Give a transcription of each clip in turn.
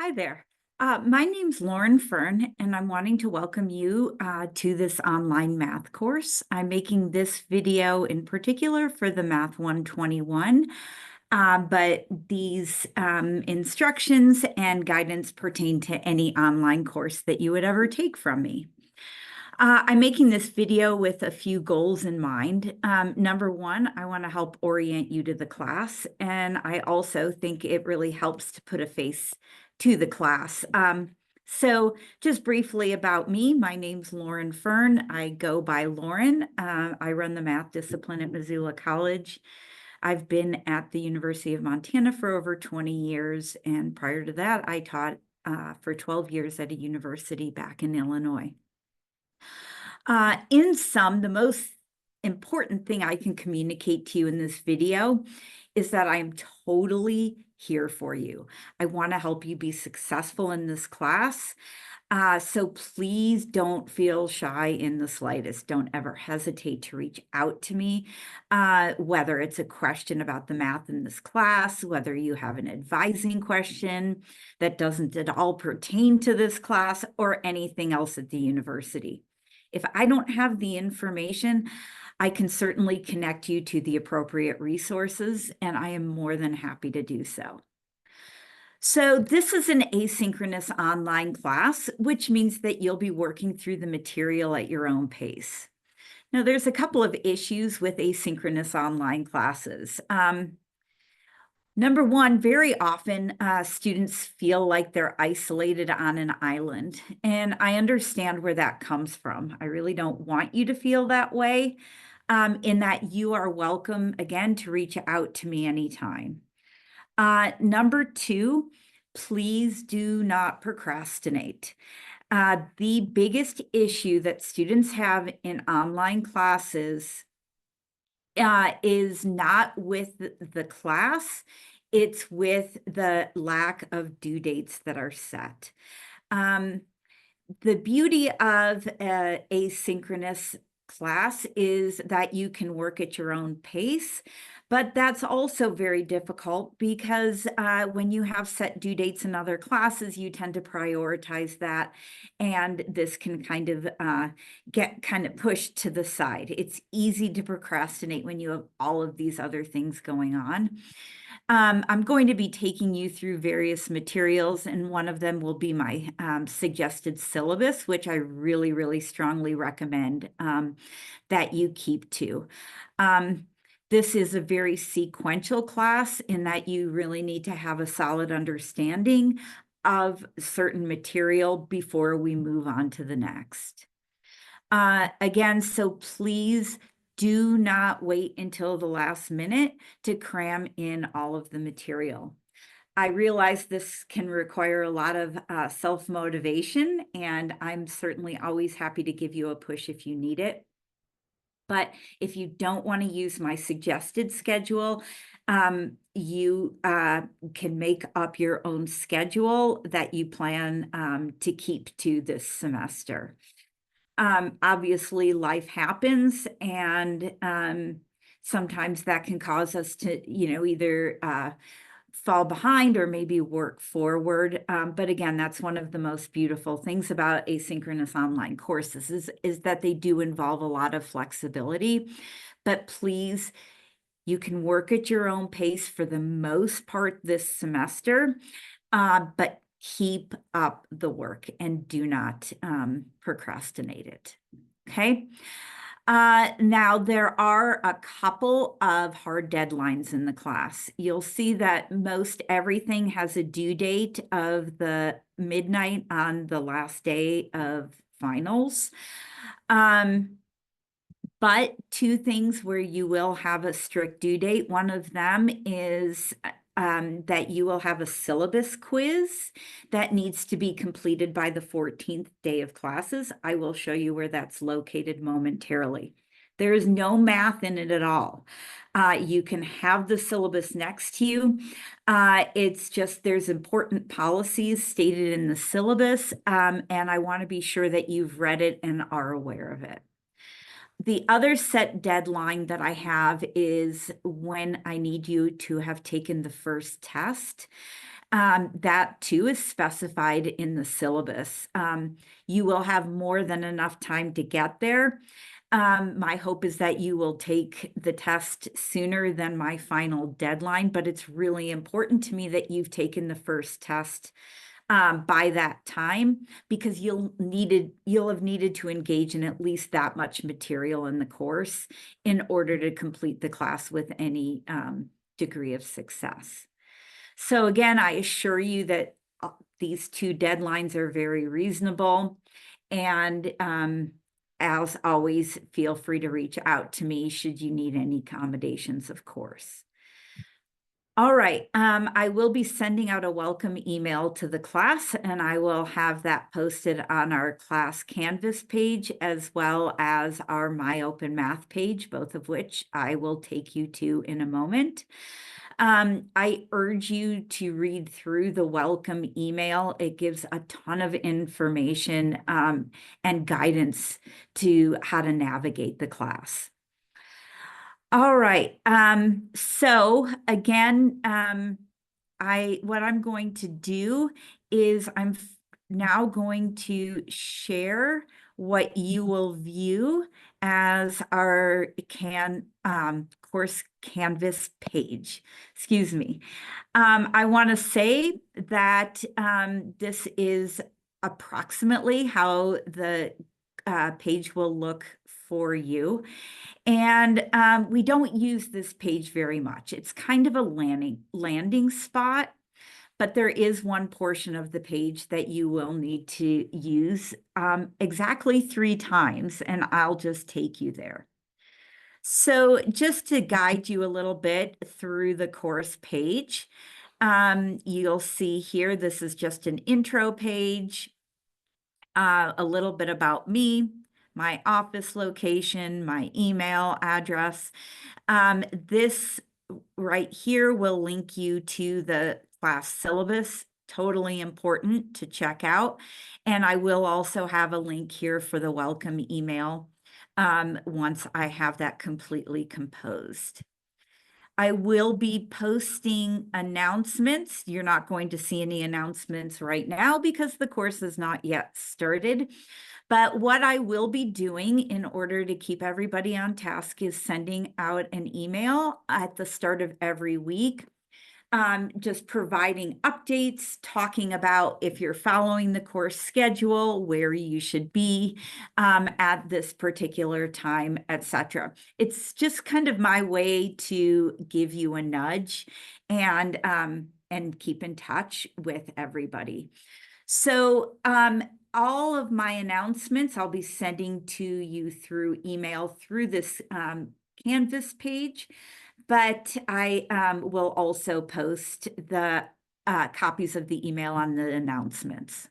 Hi there. My name's Lauren Fern, and I'm wanting to welcome you to this online math course. I'm making this video in particular for the Math 121, but these instructions and guidance pertain to any online course that you would ever take from me. I'm making this video with a few goals in mind. Number one, I want to help orient you to the class, and I also think it really helps to put a face to the class. So just briefly about me, my name's Lauren Fern. I go by Lauren. I run the math discipline at Missoula College. I've been at the University of Montana for over 20 years, and prior to that, I taught for 12 years at a university back in Illinois. In sum, the most important thing I can communicate to you in this video is that I am totally here for you. I want to help you be successful in this class. So please don't feel shy in the slightest. Don't ever hesitate to reach out to me, whether it's a question about the math in this class, whether you have an advising question that doesn't at all pertain to this class, or anything else at the university. If I don't have the information, I can certainly connect you to the appropriate resources, and I am more than happy to do so. So this is an asynchronous online class, which means that you'll be working through the material at your own pace. Now, there's a couple of issues with asynchronous online classes. Number one, very often students feel like they're isolated on an island, and I understand where that comes from. I really don't want you to feel that way, in that you are welcome, again, to reach out to me anytime. Number two, please do not procrastinate. The biggest issue that students have in online classes is not with the class, it's with the lack of due dates that are set. The beauty of asynchronous class is that you can work at your own pace, but that's also very difficult because when you have set due dates in other classes, you tend to prioritize that, and this can kind of get pushed to the side. It's easy to procrastinate when you have all of these other things going on. I'm going to be taking you through various materials, and one of them will be my suggested syllabus, which I really, really strongly recommend that you keep to. This is a very sequential class in that you really need to have a solid understanding of certain material before we move on to the next. Again, so please do not wait until the last minute to cram in all of the material. I realize this can require a lot of self-motivation, and I'm certainly always happy to give you a push if you need it. But if you don't want to use my suggested schedule, you can make up your own schedule that you plan to keep to this semester. Obviously, life happens, and sometimes that can cause us to, either fall behind or maybe work forward. But again, that's one of the most beautiful things about asynchronous online courses is that they do involve a lot of flexibility. But please, you can work at your own pace for the most part this semester, but keep up the work and do not procrastinate it. Okay. Now, there are a couple of hard deadlines in the class. You'll see that most everything has a due date of the midnight on the last day of finals. But two things where you will have a strict due date. One of them is that you will have a syllabus quiz that needs to be completed by the 14th day of classes. I will show you where that's located momentarily. There is no math in it at all. You can have the syllabus next to you. It's just there's important policies stated in the syllabus, and I want to be sure that you've read it and are aware of it. The other set deadline that I have is when I need you to have taken the first test. That too is specified in the syllabus. You will have more than enough time to get there. My hope is that you will take the test sooner than my final deadline, but it's really important to me that you've taken the first test by that time, because you'll have needed to engage in at least that much material in the course in order to complete the class with any degree of success. So again, I assure you that these two deadlines are very reasonable. And as always, feel free to reach out to me should you need any accommodations, of course. All right, I will be sending out a welcome email to the class, and I will have that posted on our class Canvas page as well as our My Open Math page, both of which I will take you to in a moment. I urge you to read through the welcome email. It gives a ton of information and guidance to how to navigate the class. All right. So again, what I'm going to do is I'm now going to share what you will view as our course Canvas page. Excuse me. I want to say that this is approximately how the page will look for you. And we don't use this page very much. It's kind of a landing spot, but there is one portion of the page that you will need to use exactly 3 times, and I'll just take you there. So just to guide you a little bit through the course page, you'll see here, this is just an intro page, a little bit about me, my office location, my email address. This right here will link you to the class syllabus, totally important to check out. And I will also have a link here for the welcome email once I have that completely composed. I will be posting announcements. You're not going to see any announcements right now because the course is not yet started. But what I will be doing in order to keep everybody on task is sending out an email at the start of every week, just providing updates, talking about if you're following the course schedule, where you should be at this particular time, etc. It's just kind of my way to give you a nudge and keep in touch with everybody. So all of my announcements I'll be sending to you through email through this Canvas page, but I will also post the copies of the email on the announcements.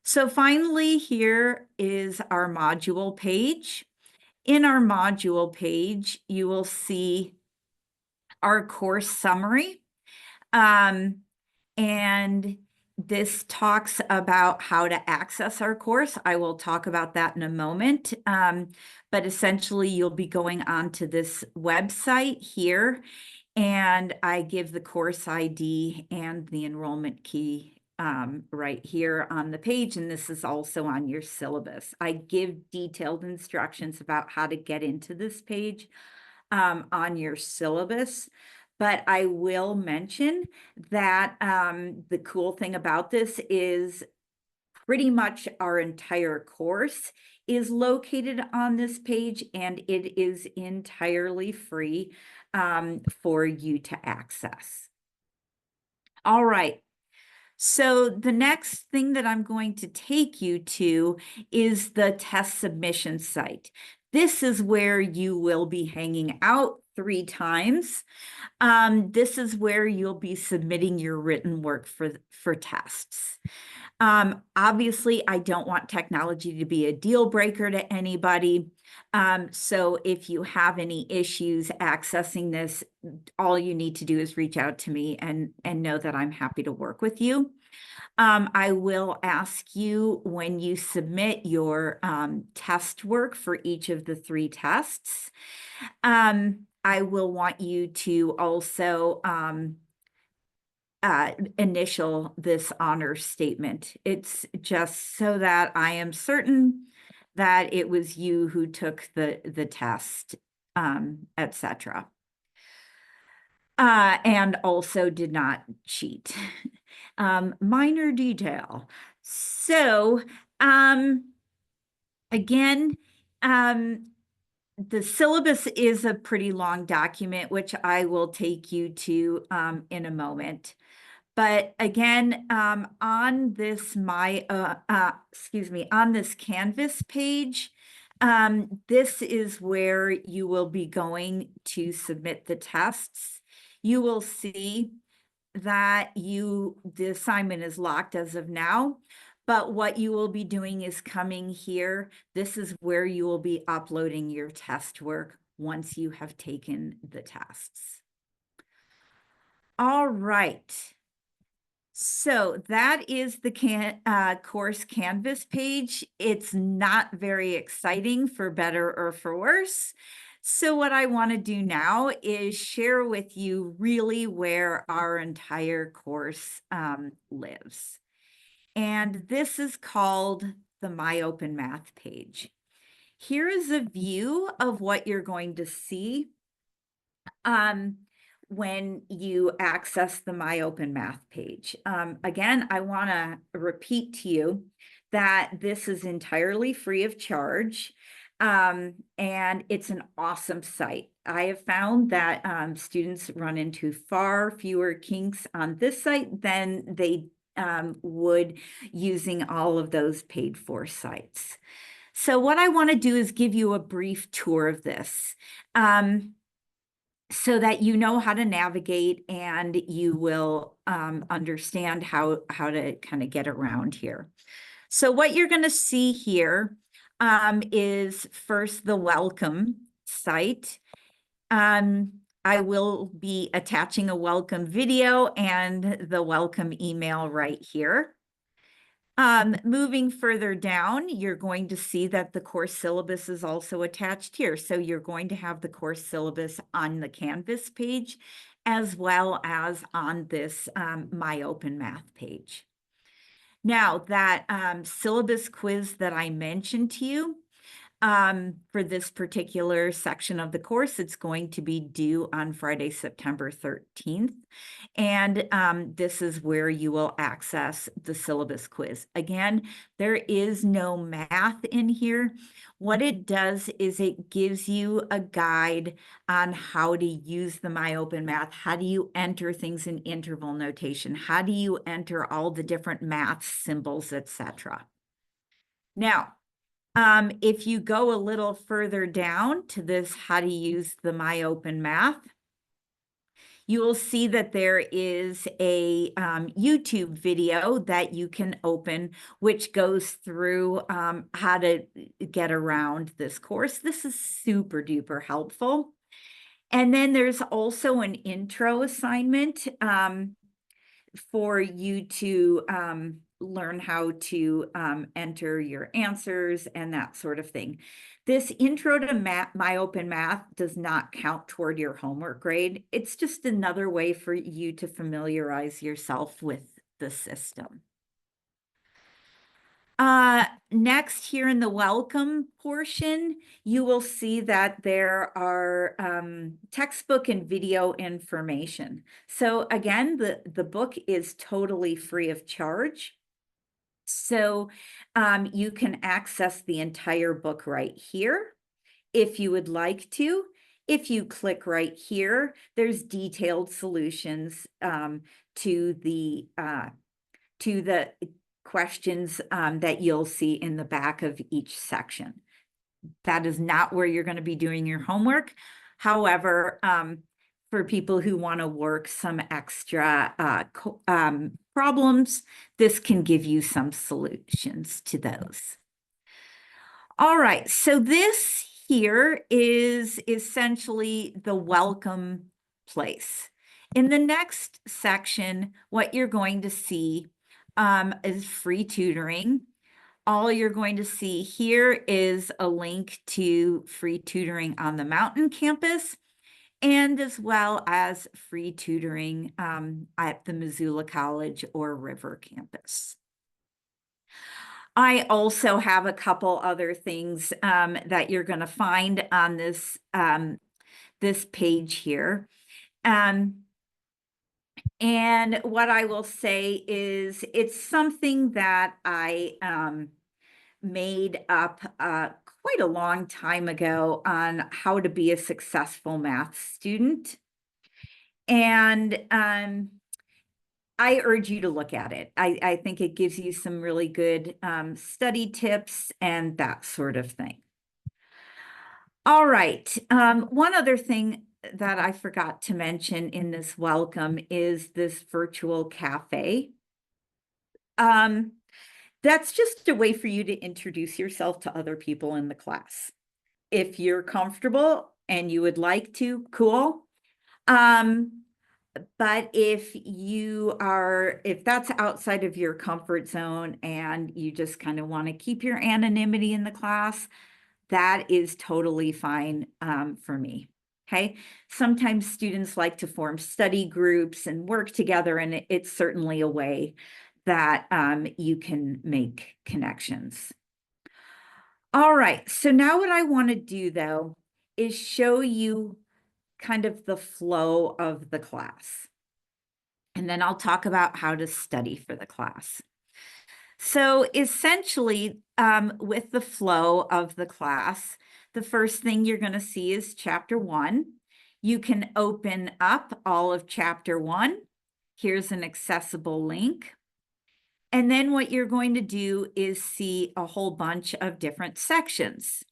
So finally, here is our module page. In our module page, you will see our course summary. And this talks about how to access our course. I will talk about that in a moment. But essentially, you'll be going onto this website here, and I give the course ID and the enrollment key right here on the page. And this is also on your syllabus. I give detailed instructions about how to get into this page on your syllabus. But I will mention that the cool thing about this is pretty much our entire course is located on this page, and it is entirely free for you to access. All right. So the next thing that I'm going to take you to is the test submission site. This is where you will be hanging out 3 times. This is where you'll be submitting your written work for tests. Obviously, I don't want technology to be a deal breaker to anybody, So if you have any issues accessing this, all you need to do is reach out to me and know that I'm happy to work with you. I will ask you when you submit your test work for each of the 3 tests. I will want you to also initial this honor statement. It's just so that I am certain that it was you who took the test, etc. And also did not cheat. Minor detail. So, again, the syllabus is a pretty long document, which I will take you to in a moment. But again, on this on this Canvas page, this is where you will be going to submit the tests. You will see that the assignment is locked as of now, but what you will be doing is coming here. This is where you will be uploading your test work once you have taken the tests. All right. So that is the course Canvas page. It's not very exciting, for better or for worse. So what I want to do now is share with you really where our entire course lives. And this is called the MyOpenMath page. Here is a view of what you're going to see when you access the MyOpenMath page. Again, I want to repeat to you that this is entirely free of charge, and it's an awesome site. I have found that students run into far fewer kinks on this site than they would using all of those paid for sites. So what I want to do is give you a brief tour of this. So that you know how to navigate and you will understand how to kind of get around here. So what you're going to see here is first the welcome site. I will be attaching a welcome video and the welcome email right here. Moving further down, you're going to see that the course syllabus is also attached here. So you're going to have the course syllabus on the Canvas page, as well as on this MyOpenMath page. Now, that syllabus quiz that I mentioned to you, for this particular section of the course, it's going to be due on Friday, September 13th. And this is where you will access the syllabus quiz. Again, there is no math in here. What it does is it gives you a guide on how to use the MyOpenMath. How do you enter things in interval notation? How do you enter all the different math symbols, etc.? Now, if you go a little further down to this, how to use the MyOpenMath, you will see that there is a YouTube video that you can open, which goes through how to get around this course. This is super duper helpful. And then there's also an intro assignment for you to learn how to enter your answers and that sort of thing. This intro to MyOpenMath does not count toward your homework grade. It's just another way for you to familiarize yourself with the system. Next, here in the welcome portion, you will see that there are textbook and video information. So again, the book is totally free of charge. So you can access the entire book right here if you would like to. If you click right here, there's detailed solutions to the questions that you'll see in the back of each section. That is not where you're going to be doing your homework. However, for people who want to work some extra problems, this can give you some solutions to those. All right, so this here is essentially the welcome place. In the next section, what you're going to see is free tutoring. All you're going to see here is a link to free tutoring on the Mountain campus, and as well as free tutoring at the Missoula College or River campus. I also have a couple other things that you're going to find on this this page here. And what I will say is it's something that I made up quite a long time ago on how to be a successful math student. And I urge you to look at it. I think it gives you some really good study tips and that sort of thing. All right. One other thing that I forgot to mention in this welcome is this virtual cafe. That's just a way for you to introduce yourself to other people in the class. If you're comfortable and you would like to, cool. But if that's outside of your comfort zone and you just kind of want to keep your anonymity in the class, that is totally fine for me. Okay. Sometimes students like to form study groups and work together, and it's certainly a way that you can make connections. All right. So now what I want to do, though, is show you kind of the flow of the class. And then I'll talk about how to study for the class. So essentially, with the flow of the class, the first thing you're going to see is chapter 1. You can open up all of chapter 1. Here's an accessible link. And then what you're going to do is see a whole bunch of different sections.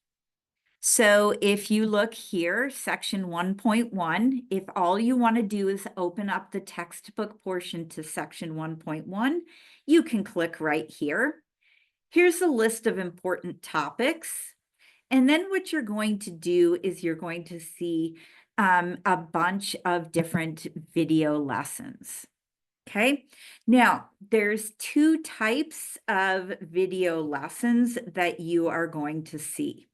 So if you look here, section 1.1, if all you want to do is open up the textbook portion to section 1.1, you can click right here. Here's a list of important topics. And then what you're going to do is you're going to see a bunch of different video lessons. Okay, now there's 2 types of video lessons that you are going to see.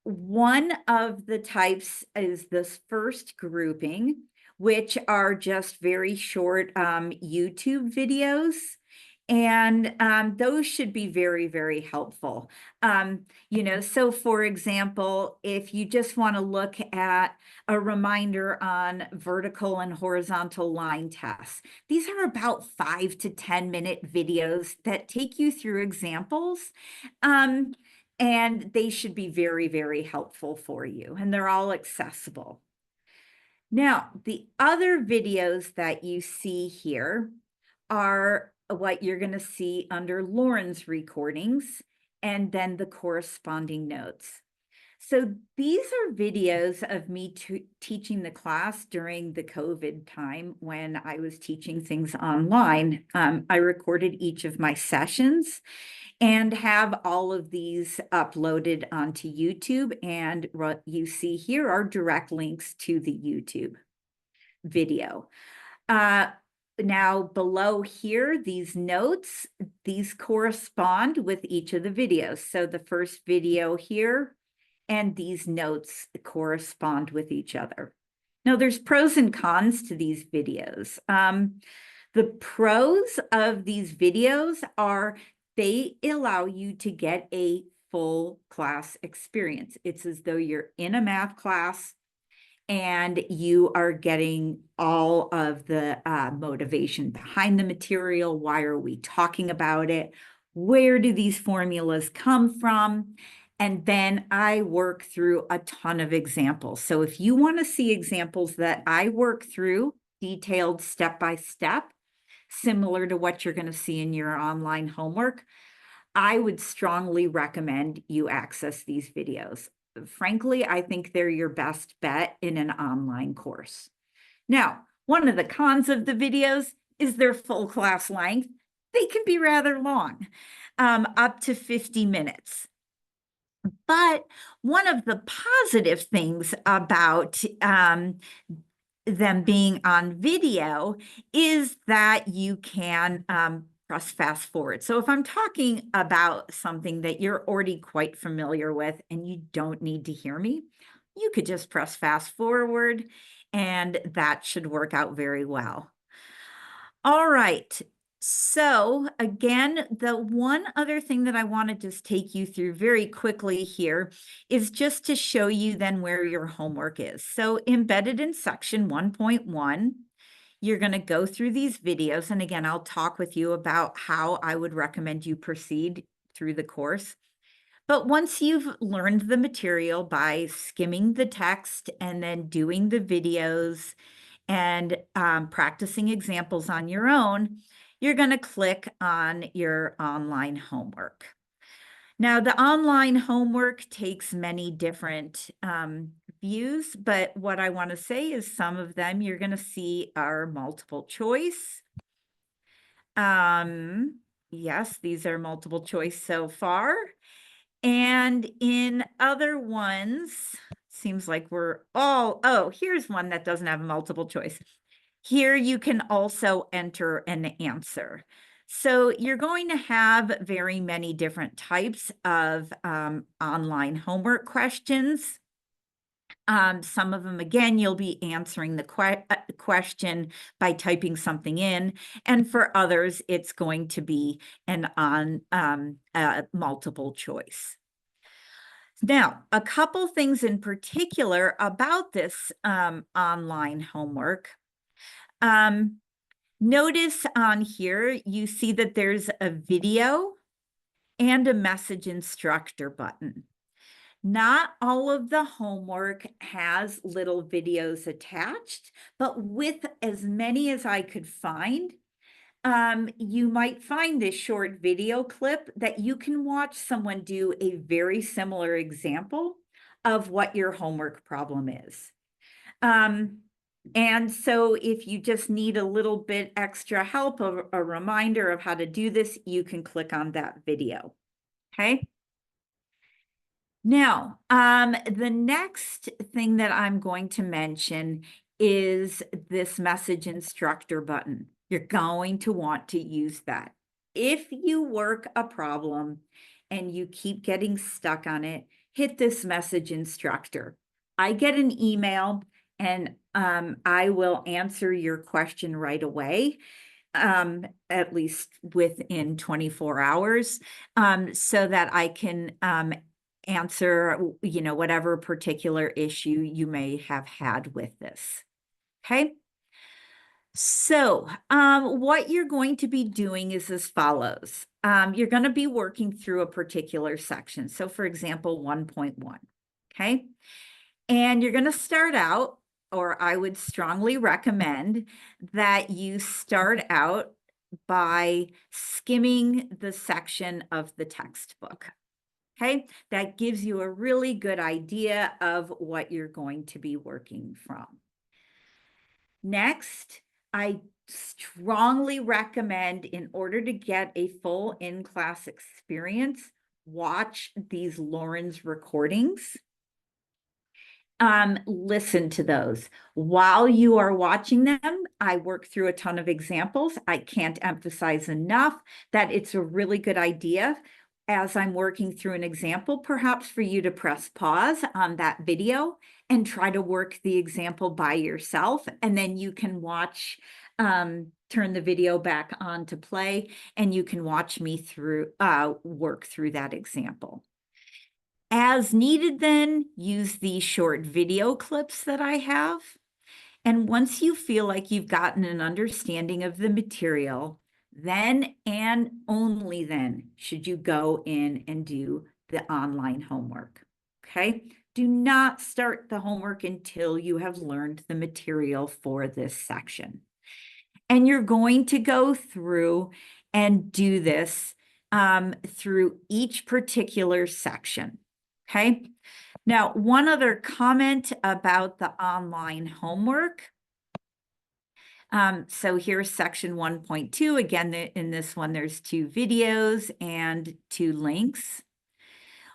One of the types is this first grouping, which are just very short YouTube videos. And those should be very, very helpful. So for example, if you just want to look at a reminder on vertical and horizontal line tests, these are about 5 to 10-minute videos that take you through examples. And they should be very, very helpful for you. And they're all accessible. Now, the other videos that you see here are what you're going to see under Lauren's recordings and then the corresponding notes. So these are videos of me teaching the class during the COVID time when I was teaching things online. I recorded each of my sessions and have all of these uploaded onto YouTube. And what you see here are direct links to the YouTube video. Now below here, these notes, these correspond with each of the videos. So the first video here and these notes correspond with each other. Now there's pros and cons to these videos. The pros of these videos are they allow you to get a full class experience. It's as though you're in a math class and you are getting all of the motivation behind the material. Why are we talking about it? Where do these formulas come from? And then I work through a ton of examples. So if you want to see examples that I work through, detailed step by step, similar to what you're going to see in your online homework, I would strongly recommend you access these videos. Frankly, I think they're your best bet in an online course. Now, one of the cons of the videos is their full class length. They can be rather long, up to 50 minutes. But one of the positive things about them being on video is that you can press fast forward. So if I'm talking about something that you're already quite familiar with and you don't need to hear me, you could just press fast forward and that should work out very well. All right. So again, the one other thing that I want to just take you through very quickly here is just to show you then where your homework is. So embedded in section 1.1, you're going to go through these videos. And again, I'll talk with you about how I would recommend you proceed through the course. But once you've learned the material by skimming the text and then doing the videos and practicing examples on your own, you're going to click on your online homework. Now, the online homework takes many different views, but what I want to say is some of them you're going to see are multiple choice. Yes, these are multiple choice so far. And in other ones, seems like we're all, oh, here's one that doesn't have a multiple choice. Here you can also enter an answer. So you're going to have very many different types of online homework questions. Some of them, again, you'll be answering the question by typing something in. And for others, it's going to be an multiple choice. Now, a couple things in particular about this online homework. Notice on here, you see that there's a video and a message instructor button. Not all of the homework has little videos attached, but with as many as I could find, you might find this short video clip that you can watch someone do a very similar example of what your homework problem is. And so if you just need a little bit extra help, a reminder of how to do this, you can click on that video, okay? Now, the next thing that I'm going to mention is this message instructor button. You're going to want to use that. If you work a problem and you keep getting stuck on it, hit this message instructor. I get an email and I will answer your question right away, at least within 24 hours, so that I can answer, whatever particular issue you may have had with this. Okay. So what you're going to be doing is as follows. You're going to be working through a particular section. So for example, 1.1. Okay. And you're going to start out, or I would strongly recommend that you start out by skimming the section of the textbook. Okay, that gives you a really good idea of what you're going to be working from. Next, I strongly recommend, in order to get a full in-class experience, watch these Lauren's recordings. Listen to those. While you are watching them, I work through a ton of examples. I can't emphasize enough that it's a really good idea, as I'm working through an example, perhaps for you to press pause on that video and try to work the example by yourself. And then you can watch, turn the video back on to play, and you can watch me through, work through that example. As needed, then, use these short video clips that I have. And once you feel like you've gotten an understanding of the material, then and only then should you go in and do the online homework, okay? Do not start the homework until you have learned the material for this section. And you're going to go through and do this through each particular section. Okay. Now, one other comment about the online homework. So here's section 1.2. Again, in this one, there's 2 videos and 2 links.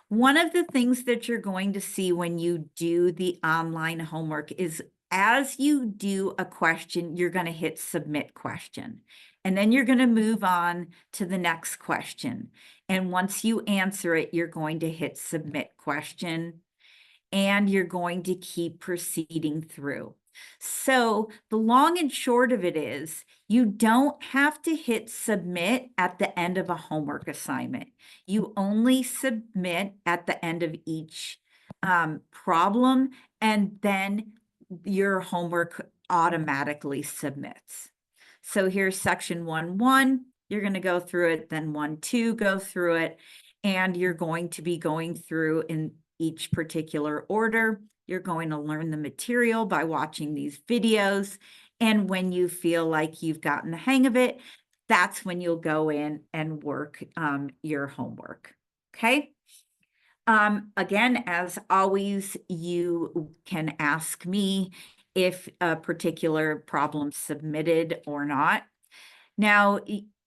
One of the things that you're going to see when you do the online homework is as you do a question, you're going to hit submit question. And then you're going to move on to the next question. And once you answer it, you're going to hit submit question. And you're going to keep proceeding through. So the long and short of it is you don't have to hit submit at the end of a homework assignment. You only submit at the end of each problem, and then your homework automatically submits. So here's section 1.1. You're going to go through it, then 1.2, go through it, and you're going to be going through in each particular order. You're going to learn the material by watching these videos. And when you feel like you've gotten the hang of it, that's when you'll go in and work your homework. Okay. Again, as always, you can ask me if a particular problem submitted or not. Now,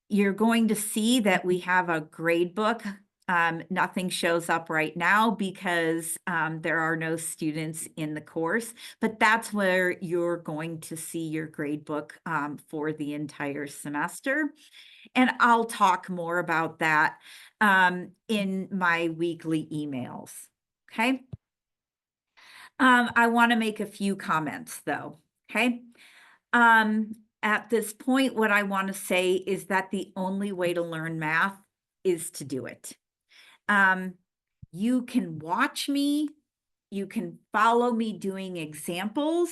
you're going to see that we have a grade book. Nothing shows up right now because there are no students in the course, but that's where you're going to see your grade book for the entire semester. And I'll talk more about that in my weekly emails. Okay. I want to make a few comments though. Okay. At this point, what I want to say is that the only way to learn math is to do it. You can watch me, you can follow me doing examples,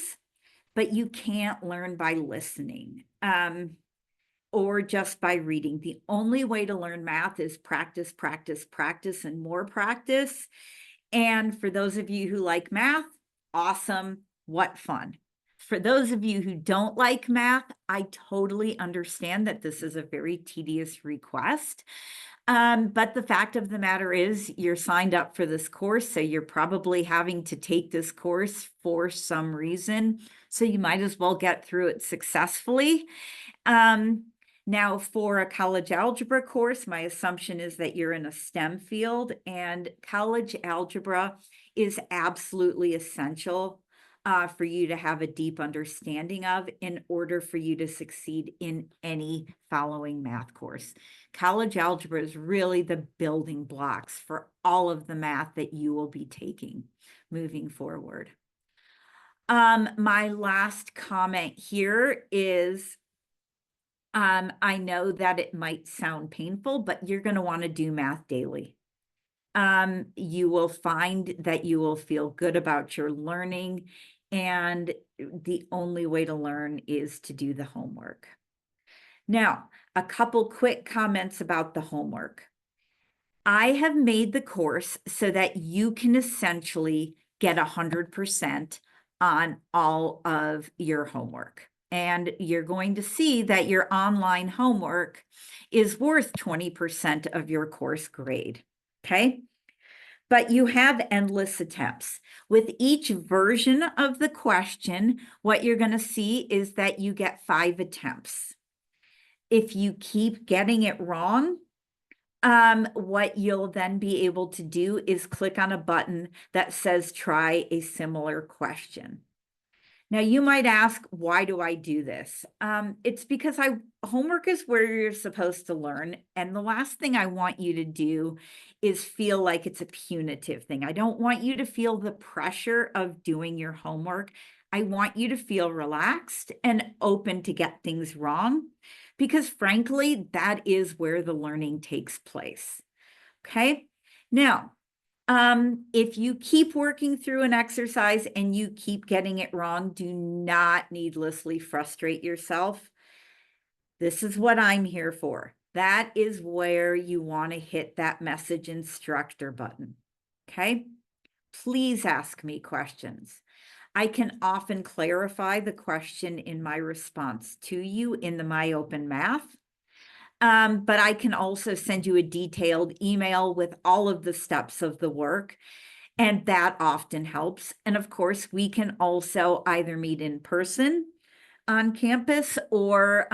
but you can't learn by listening or just by reading. The only way to learn math is practice, practice, practice, and more practice. And for those of you who like math, awesome, what fun. For those of you who don't like math, I totally understand that this is a very tedious request. But the fact of the matter is you're signed up for this course, so you're probably having to take this course for some reason. So you might as well get through it successfully. Now, for a college algebra course, my assumption is that you're in a STEM field, and college algebra is absolutely essential for you to have a deep understanding of in order for you to succeed in any following math course. College algebra is really the building blocks for all of the math that you will be taking moving forward. My last comment here is I know that it might sound painful, but you're going to want to do math daily. You will find that you will feel good about your learning, and the only way to learn is to do the homework. Now, a couple quick comments about the homework. I have made the course so that you can essentially get 100% on all of your homework. And you're going to see that your online homework is worth 20% of your course grade, okay? But you have endless attempts. With each version of the question, what you're going to see is that you get 5 attempts. If you keep getting it wrong, what you'll then be able to do is click on a button that says try a similar question. Now you might ask, why do I do this? It's because homework is where you're supposed to learn. And the last thing I want you to do is feel like it's a punitive thing. I don't want you to feel the pressure of doing your homework. I want you to feel relaxed and open to get things wrong, because frankly, that is where the learning takes place. Okay. Now, if you keep working through an exercise and you keep getting it wrong, do not needlessly frustrate yourself. This is what I'm here for. That is where you want to hit that message instructor button. Okay. Please ask me questions. I can often clarify the question in my response to you in the MyOpenMath. But I can also send you a detailed email with all of the steps of the work, and that often helps. And of course, we can also either meet in person on campus or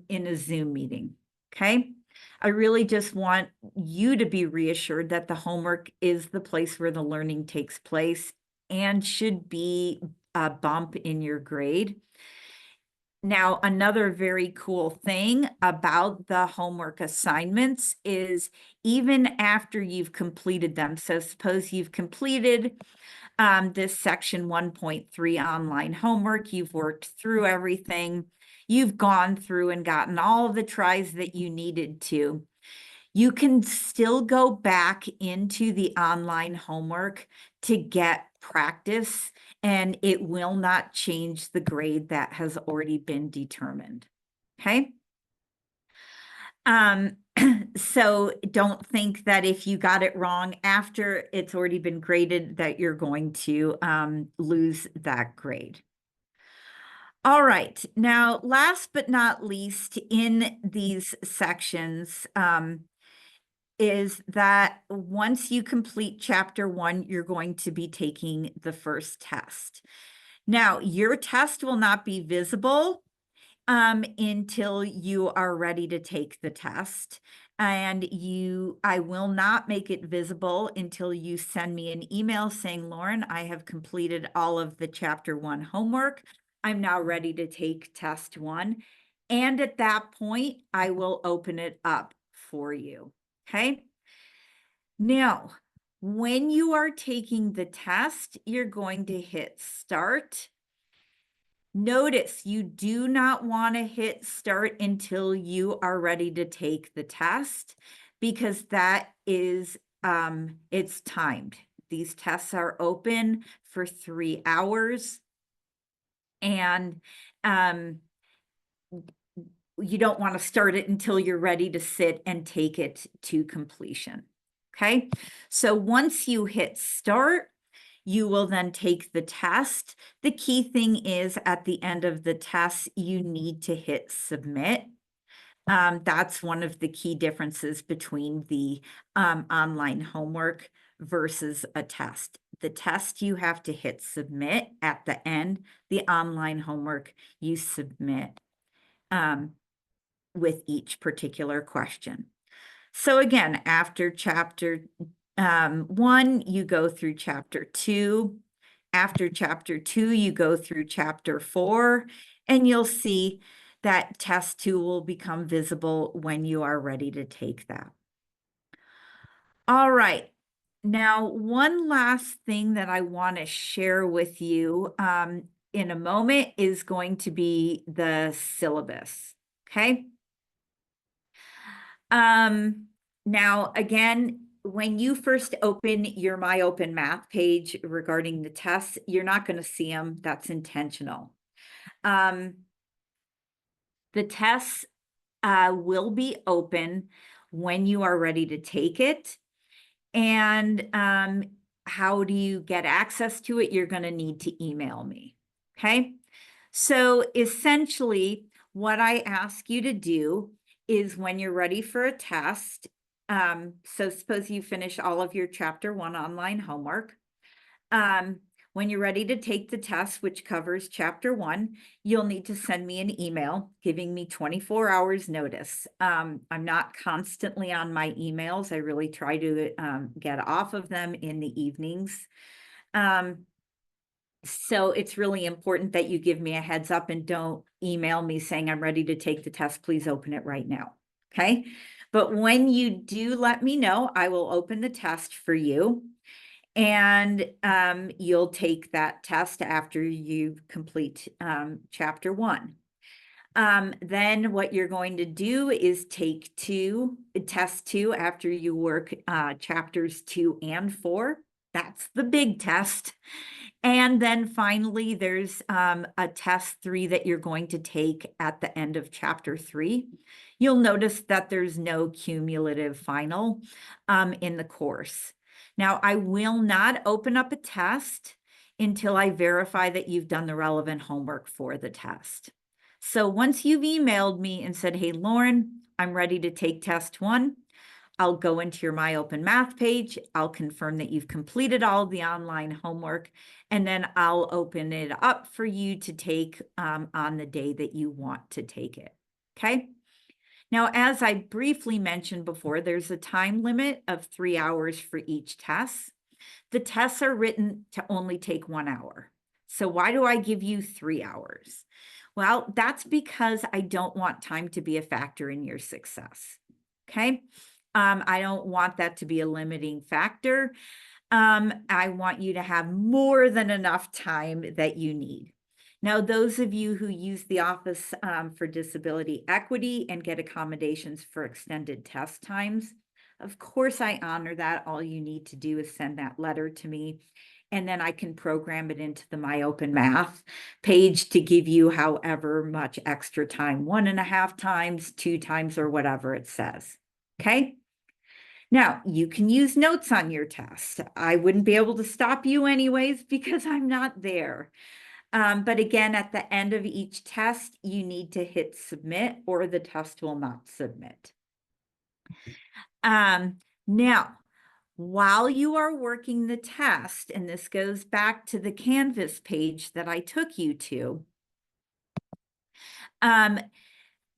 in a Zoom meeting, okay? I really just want you to be reassured that the homework is the place where the learning takes place and should be a bump in your grade. Now, another very cool thing about the homework assignments is even after you've completed them, so suppose you've completed this section 1.3 online homework, you've worked through everything, you've gone through and gotten all of the tries that you needed to. You can still go back into the online homework to get practice, and it will not change the grade that has already been determined. Okay? So don't think that if you got it wrong after it's already been graded that you're going to lose that grade. All right, now last but not least in these sections is that once you complete chapter 1, you're going to be taking the first test. Now, your test will not be visible until you are ready to take the test. And I will not make it visible until you send me an email saying, Lauren, I have completed all of the chapter 1 homework. I'm now ready to take test 1. And at that point, I will open it up for you. Okay. Now, when you are taking the test, you're going to hit start. Notice you do not want to hit start until you are ready to take the test because that is, it's timed. These tests are open for 3 hours and you don't want to start it until you're ready to sit and take it to completion. Okay, so once you hit start, you will then take the test. The key thing is at the end of the test, you need to hit submit. That's one of the key differences between the online homework versus a test. The test, you have to hit submit at the end. The online homework, you submit with each particular question. So again, after chapter 1, you go through chapter 2. After chapter 2, you go through chapter 4, and you'll see that test 2 will become visible when you are ready to take that. All right. Now, one last thing that I want to share with you in a moment is going to be the syllabus. Okay. Now, again, when you first open your MyOpenMath page regarding the tests, you're not going to see them. That's intentional. The tests will be open when you are ready to take it. And how do you get access to it? You're going to need to email me. Okay. So essentially, what I ask you to do is when you're ready for a test, so suppose you finish all of your chapter 1 online homework. When you're ready to take the test, which covers chapter 1, you'll need to send me an email giving me 24 hours notice. I'm not constantly on my emails. I really try to get off of them in the evenings. So it's really important that you give me a heads up and don't email me saying I'm ready to take the test. Please open it right now. Okay. But when you do let me know, I will open the test for you. And you'll take that test after you complete chapter 1. Then what you're going to do is take test 2 after you work chapters 2 and 4. That's the big test. And then finally, there's a test 3 that you're going to take at the end of chapter 3. You'll notice that there's no cumulative final in the course. Now, I will not open up a test until I verify that you've done the relevant homework for the test. So once you've emailed me and said, hey, Lauren, I'm ready to take test 1, I'll go into your MyOpenMath page. I'll confirm that you've completed all of the online homework, and then I'll open it up for you to take on the day that you want to take it. Okay. Now, as I briefly mentioned before, there's a time limit of 3 hours for each test. The tests are written to only take 1 hour. So why do I give you 3 hours? Well, that's because I don't want time to be a factor in your success. Okay. I don't want that to be a limiting factor. I want you to have more than enough time that you need. Now, those of you who use the Office for Disability Equity and get accommodations for extended test times, of course, I honor that. All you need to do is send that letter to me, and then I can program it into the My Open Math page to give you however much extra time, 1.5 times, 2 times, or whatever it says. Okay. Now, you can use notes on your test. I wouldn't be able to stop you anyways because I'm not there. But again, at the end of each test, you need to hit submit or the test will not submit. Now, while you are working the test, and this goes back to the Canvas page that I took you to,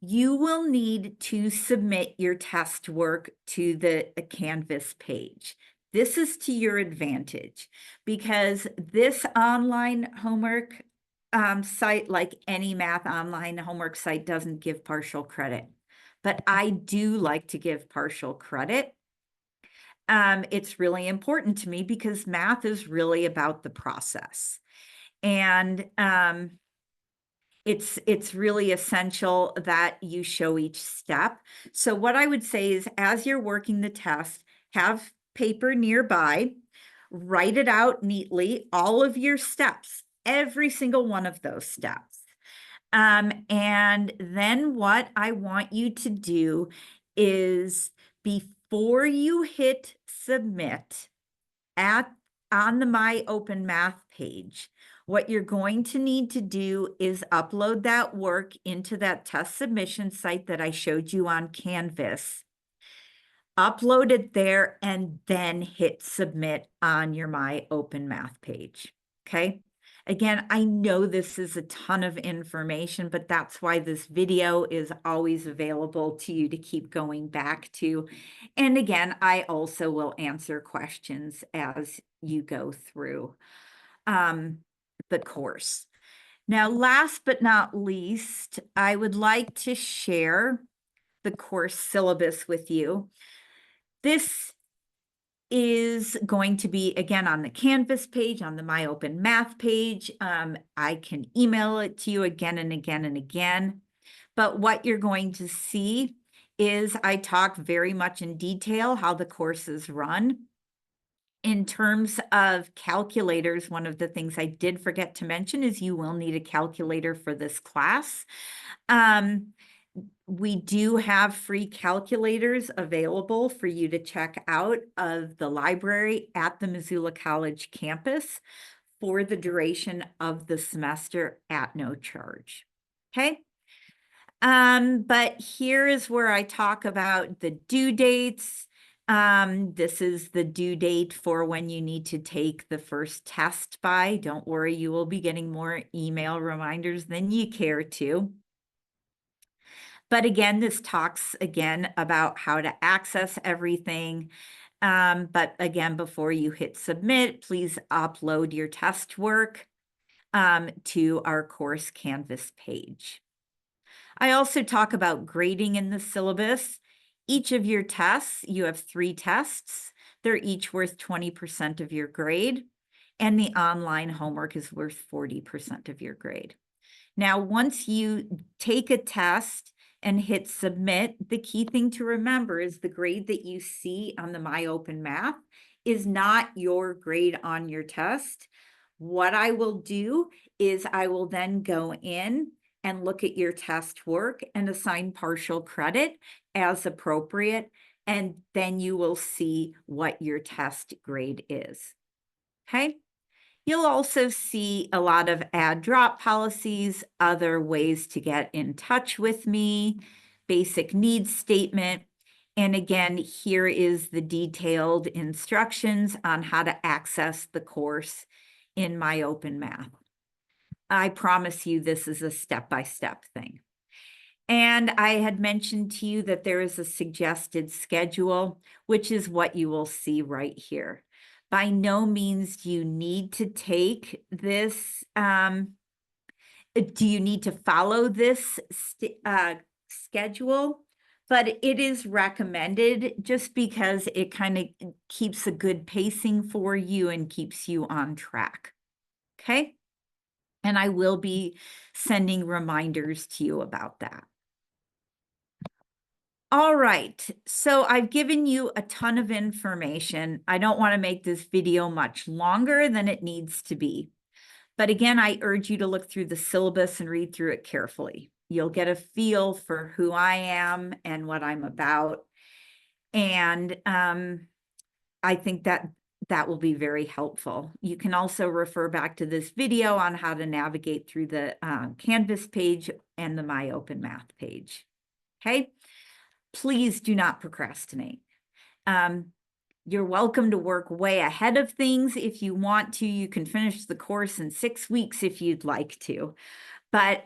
you will need to submit your test work to the Canvas page. This is to your advantage because this online homework site, like any math online homework site, doesn't give partial credit. But I do like to give partial credit. It's really important to me because math is really about the process. And it's really essential that you show each step. So what I would say is, as you're working the test, have paper nearby, write it out neatly, all of your steps, every single one of those steps. And then what I want you to do is, before you hit submit on the My Open Math page, what you're going to need to do is upload that work into that test submission site that I showed you on Canvas. Upload it there and then hit submit on your My Open Math page. Okay. Again, I know this is a ton of information, but that's why this video is always available to you to keep going back to. And again, I also will answer questions as you go through the course. Now, last but not least, I would like to share the course syllabus with you. This is going to be, again, on the Canvas page, on the My Open Math page. I can email it to you again and again and again. But what you're going to see is I talk very much in detail how the course is run. In terms of calculators, one of the things I did forget to mention is you will need a calculator for this class. We do have free calculators available for you to check out of the library at the Missoula College campus for the duration of the semester at no charge. Okay. But here is where I talk about the due dates. This is the due date for when you need to take the first test by. Don't worry, you will be getting more email reminders than you care to. But again, this talks again about how to access everything. But again, before you hit submit, please upload your test work to our course Canvas page. I also talk about grading in the syllabus. Each of your tests, you have 3 tests. They're each worth 20% of your grade, and the online homework is worth 40% of your grade. Now, once you take a test and hit submit, the key thing to remember is the grade that you see on the My Open Math is not your grade on your test. What I will do is I will then go in and look at your test work and assign partial credit as appropriate, and then you will see what your test grade is. Okay. You'll also see a lot of add drop policies, other ways to get in touch with me, basic needs statement. And again, here is the detailed instructions on how to access the course in My Open Math. I promise you this is a step-by-step thing. And I had mentioned to you that there is a suggested schedule, which is what you will see right here. By no means do you need to take this, do you need to follow this schedule? But it is recommended just because it kind of keeps a good pacing for you and keeps you on track. Okay? And I will be sending reminders to you about that. All right, so I've given you a ton of information. I don't want to make this video much longer than it needs to be. But again, I urge you to look through the syllabus and read through it carefully. You'll get a feel for who I am and what I'm about. And I think that will be very helpful. You can also refer back to this video on how to navigate through the Canvas page and the My Open Math page. Okay? Please do not procrastinate. You're welcome to work way ahead of things if you want to. You can finish the course in 6 weeks if you'd like to, but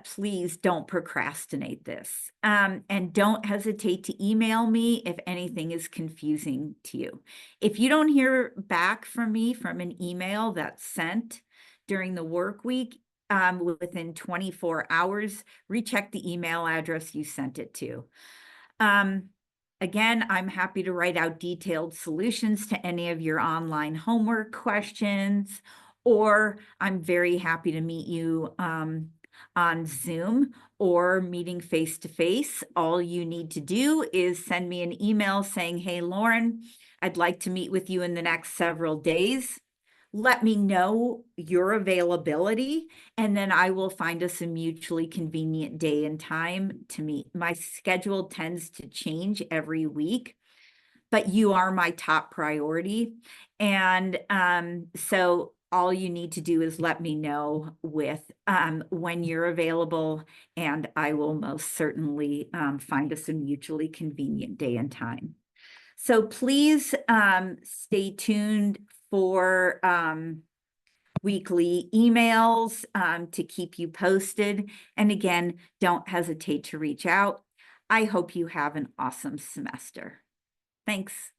please don't procrastinate this. And don't hesitate to email me if anything is confusing to you. If you don't hear back from me from an email that's sent during the work week, within 24 hours, recheck the email address you sent it to. Again, I'm happy to write out detailed solutions to any of your online homework questions, or I'm very happy to meet you on Zoom or meeting face-to-face. All you need to do is send me an email saying, hey, Lauren, I'd like to meet with you in the next several days. Let me know your availability, and then I will find us a mutually convenient day and time to meet. My schedule tends to change every week, but you are my top priority. And so all you need to do is let me know with when you're available, and I will most certainly find us a mutually convenient day and time. So please stay tuned for weekly emails to keep you posted. And again, don't hesitate to reach out. I hope you have an awesome semester. Thanks.